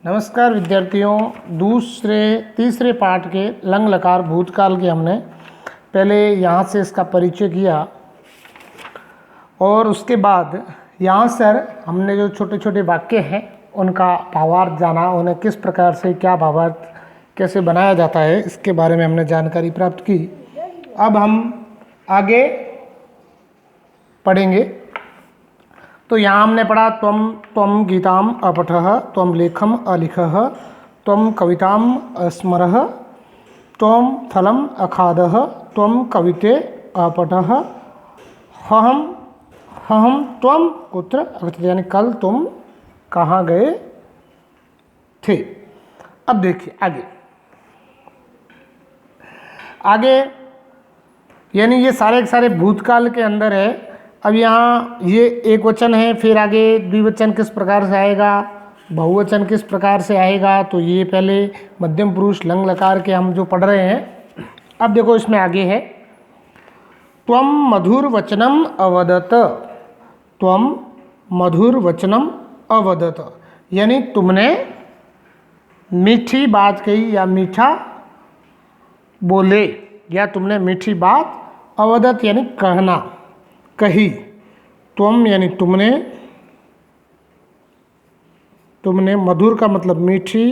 नमस्कार विद्यार्थियों, तीसरे पाठ के लंग लकार भूतकाल के हमने पहले यहाँ से इसका परिचय किया और उसके बाद यहाँ सर हमने जो छोटे छोटे वाक्य हैं उनका भावार्थ जाना, उन्हें किस प्रकार से क्या भावार्थ कैसे बनाया जाता है इसके बारे में हमने जानकारी प्राप्त की। अब हम आगे पढ़ेंगे। तो यहाँ हमने पढ़ा त्वम गीताम अपठः, त्वम लेखम अलिखः, त्वम कविताम अस्मरः, त्वम फलम अखादः, त्वम कविते अपठः, हहम त्वम कुत्र अगच्छथ, यानी कल तुम कहाँ गए थे। अब देखिए आगे यानी ये सारे के सारे भूतकाल के अंदर है। अब यहाँ ये एक वचन है, फिर आगे द्विवचन किस प्रकार से आएगा, बहुवचन किस प्रकार से आएगा, तो ये पहले मध्यम पुरुष लंग लकार के हम जो पढ़ रहे हैं। अब देखो इसमें आगे है त्वम मधुर वचनम अवदत, त्वम मधुर वचनम अवदत, यानी तुमने मीठी बात कही या मीठा बोले, या तुमने मीठी बात, अवदत यानी कहना, कही। त्वम यानी तुमने मधुर का मतलब मीठी,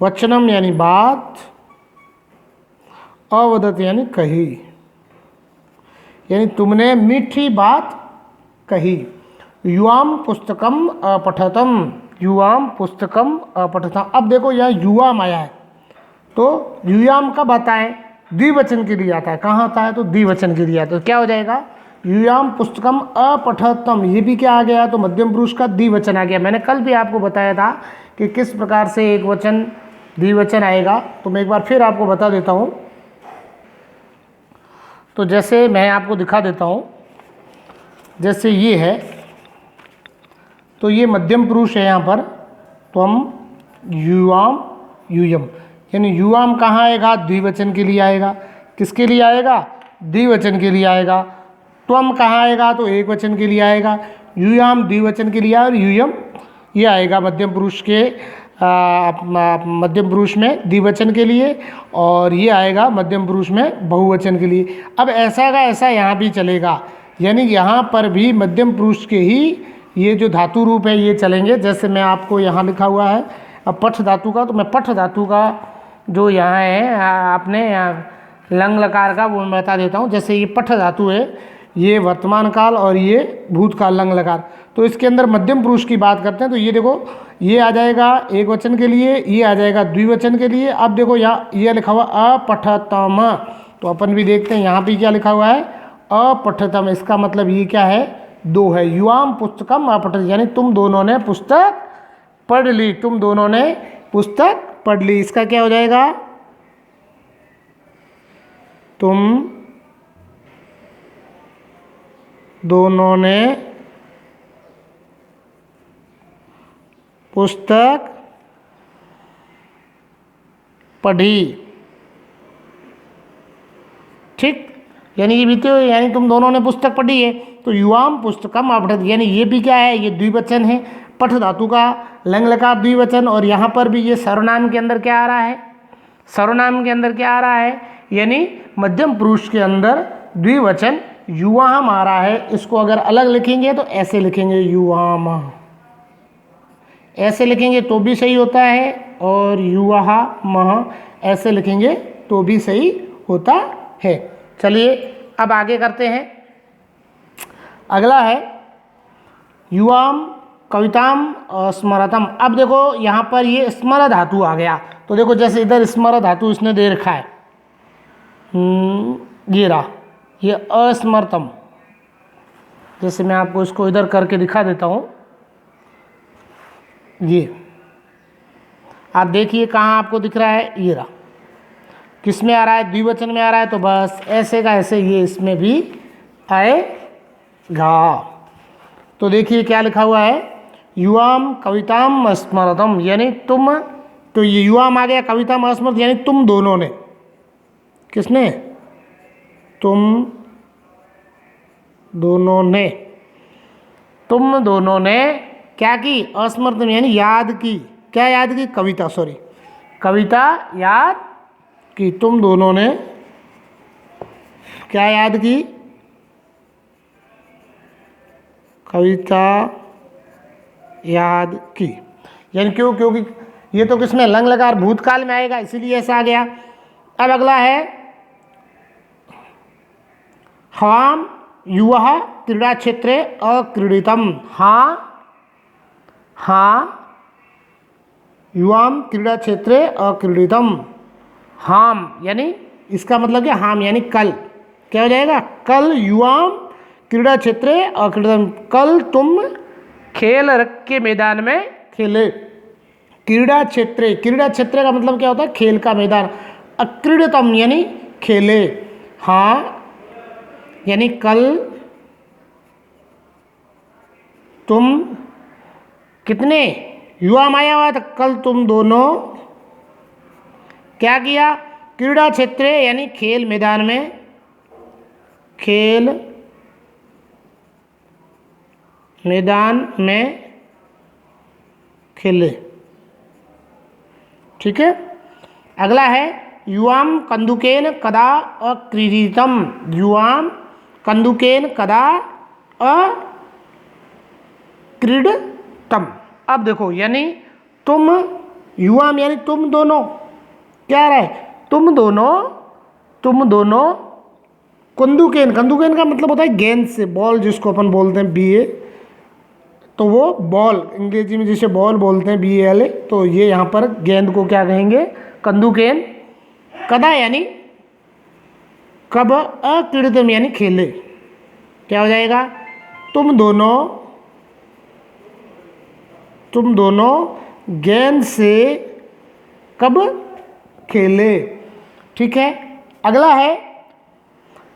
वचनम यानी बात, अवदत यानी कही, यानी तुमने मीठी बात कही। युवाम पुस्तकम अपठतम, युवाम पुस्तकम अपठतम। अब देखो यहाँ युवाम आया है, तो युयाम कब आता है? द्विवचन के लिए आता है। कहाँ आता है? तो द्विवचन के लिए आता है। तो क्या हो जाएगा? युयाम पुस्तकम अपठतम, ये भी क्या आ गया? तो मध्यम पुरुष का द्विवचन आ गया। मैंने कल भी आपको बताया था कि किस प्रकार से एक वचन द्विवचन आएगा, तो मैं एक बार फिर आपको बता देता हूँ। तो जैसे मैं आपको दिखा देता हूँ, जैसे ये है, तो ये मध्यम पुरुष है यहाँ पर, त्वम युवाम यूयम, यानी युवाम कहाँ आएगा? द्विवचन के लिए आएगा। किसके लिए आएगा? द्विवचन के लिए आएगा। त्वम कहाँ आएगा? तो एक वचन के लिए आएगा। युयाम द्विवचन के लिए, और यूयम ये आएगा मध्यम पुरुष के मध्यम पुरुष में द्विवचन के लिए, और ये आएगा मध्यम पुरुष में बहुवचन के लिए। अब ऐसा का ऐसा यहाँ भी चलेगा, यानी यहाँ पर भी मध्यम पुरुष के ही ये जो धातु रूप है ये चलेंगे। जैसे मैं आपको यहाँ लिखा हुआ है अब पठ धातु का, तो मैं पठ धातु का जो यहाँ है आपने लंग लकार का वो मैं बता देता हूँ। जैसे ये पठ धातु है, ये वर्तमान काल और ये भूतकाल लंग लकार, तो इसके अंदर मध्यम पुरुष की बात करते हैं। तो ये देखो, ये आ जाएगा एक वचन के लिए, ये आ जाएगा द्विवचन के लिए। अब देखो यहाँ ये लिखा हुआ अपठतम, तो अपन भी देखते हैं यहाँ भी क्या लिखा हुआ है, अपठतम। इसका मतलब ये क्या है? दो है। युवाम पुस्तकम अपठत, यानी तुम दोनों ने पुस्तक पढ़ ली, तुम दोनों ने पुस्तक पढ़ ली। इसका क्या हो जाएगा? तुम दोनों ने पुस्तक पढ़ी। ठीक, यानी ये बीते हुए, यानी तुम दोनों ने पुस्तक पढ़ी है। तो युवाम पुस्तकम अपठत, यानी ये भी क्या है? ये द्विवचन है। पठ धातु का लंग लकार द्विवचन, और यहाँ पर भी ये सर्वनाम के अंदर क्या आ रहा है? सर्वनाम के अंदर क्या आ रहा है? यानी मध्यम पुरुष के अंदर द्विवचन युवाम आ रहा है। इसको अगर अलग लिखेंगे तो ऐसे लिखेंगे युवाम, ऐसे लिखेंगे तो भी सही होता है, और युवा मह ऐसे लिखेंगे तो भी सही होता है। चलिए अब आगे करते हैं। अगला है युवाम कविताम स्मरतम। अब देखो यहाँ पर ये स्मर धातु आ गया, तो देखो जैसे इधर स्मर धातु इसने दे रखा है, ये रहा, ये अस्मरतम। जैसे मैं आपको इसको इधर करके दिखा देता हूँ, ये आप देखिए कहाँ आपको दिख रहा है, ये रहा। किस में आ रहा है? द्विवचन में आ रहा है। तो बस ऐसे का ऐसे ये इसमें भी आएगा। तो देखिए क्या लिखा हुआ है, युवाम कविताम स्मरतम, यानी तुम, तो ये युवाम आ गया, कविताम स्मरत यानी तुम दोनों ने। किसने? तुम दोनों ने क्या की? स्मृतम यानी याद की। क्या याद की? कविता, सॉरी, कविता याद की। तुम दोनों ने क्या याद की? कविता याद की। यानी क्यों? क्योंकि ये तो किसमें? लंग लकार भूतकाल में आएगा, इसीलिए ऐसा आ गया। अब अगला है हवाम युवा क्रीड़ा क्षेत्रे अक्रीडितम। हाँ युवाम क्रीड़ा क्षेत्रे अक्रीडितम। हाम यानी इसका मतलब क्या? हाम यानी कल। क्या हो जाएगा? कल युवाम क्रीड़ा क्षेत्रे अक्रीडितम। कल तुम खेल के मैदान में खेले। क्रीड़ा क्षेत्रे, क्रीड़ा क्षेत्र का मतलब क्या होता है? खेल का मैदान। अक्रीडितम यानी खेले। हाँ यानी कल तुम कितने? युवा माया हुआ था, कल तुम दोनों क्या किया? क्रीड़ा क्षेत्र यानी खेल मैदान में, खेल मैदान में खेले। ठीक है। अगला है युवाम कंदुकेन कदा अक्रीडितम। युवाम कंदुकेन कदा अक्रीडतम। अब देखो, यानी तुम युवाम यानी तुम दोनों, क्या रहा है? तुम दोनों कंदुकेन, कंदुकेन का मतलब होता है गेंद से, बॉल जिसको अपन बोलते हैं BA, तो वो बॉल अंग्रेजी में जिसे बॉल बोलते हैं BAL, तो ये यहाँ पर गेंद को क्या कहेंगे? कंदुकेन। कदा यानी कब, अक्रीडितम यानी खेले। क्या हो जाएगा? तुम दोनों गेंद से कब खेले। ठीक है। अगला है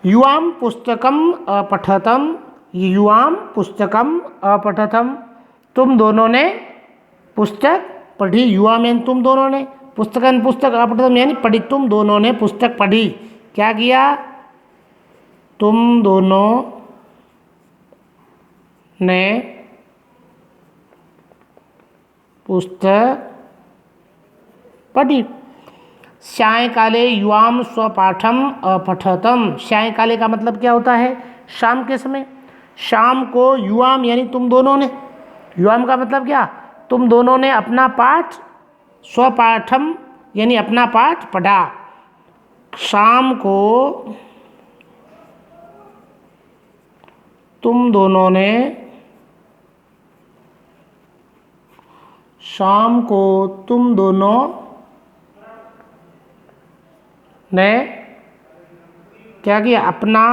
युवाम पुस्तकम अपठतम। युवाम पुस्तकम अपठतम। तुम दोनों ने पुस्तक पढ़ी। युवा में तुम दोनों ने, पुस्तकन पुस्तक अपठतम यानी पढ़ी। तुम दोनों ने पुस्तक पढ़ी। क्या किया? तुम दोनों ने पुस्तक पढ़ी। सायंकाले युवाम स्वपाठम अपठतम। सायंकाले का मतलब क्या होता है? शाम के समय। शाम को युवाम यानी तुम दोनों ने, युवाम का मतलब क्या? तुम दोनों ने अपना पाठ, स्वपाठम यानी अपना पाठ पढ़ा। शाम को तुम दोनों ने, शाम को तुम दोनों ने क्या किया? अपना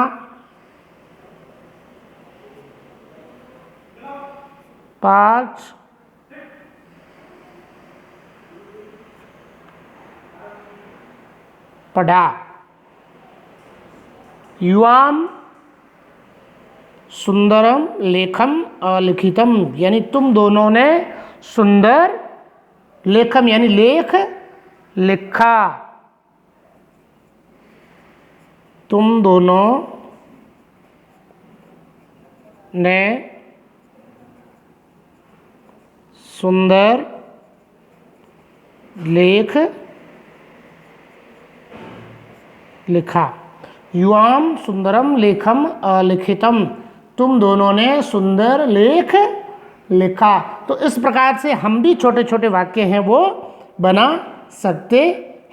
पाठ पढ़ा। युवाम सुंदरम लेखम अलिखितम यानी तुम दोनों ने सुंदर लेखम यानी लेख लिखा। तुम दोनों ने सुंदर लेख लिखा। युवाम सुंदरम लेखम अलिखितम। तुम दोनों ने सुंदर लेख लिखा। तो इस प्रकार से हम भी छोटे छोटे वाक्य हैं वो बना सकते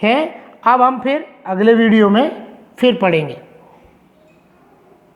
हैं। अब हम फिर अगले वीडियो में फिर पढ़ेंगे।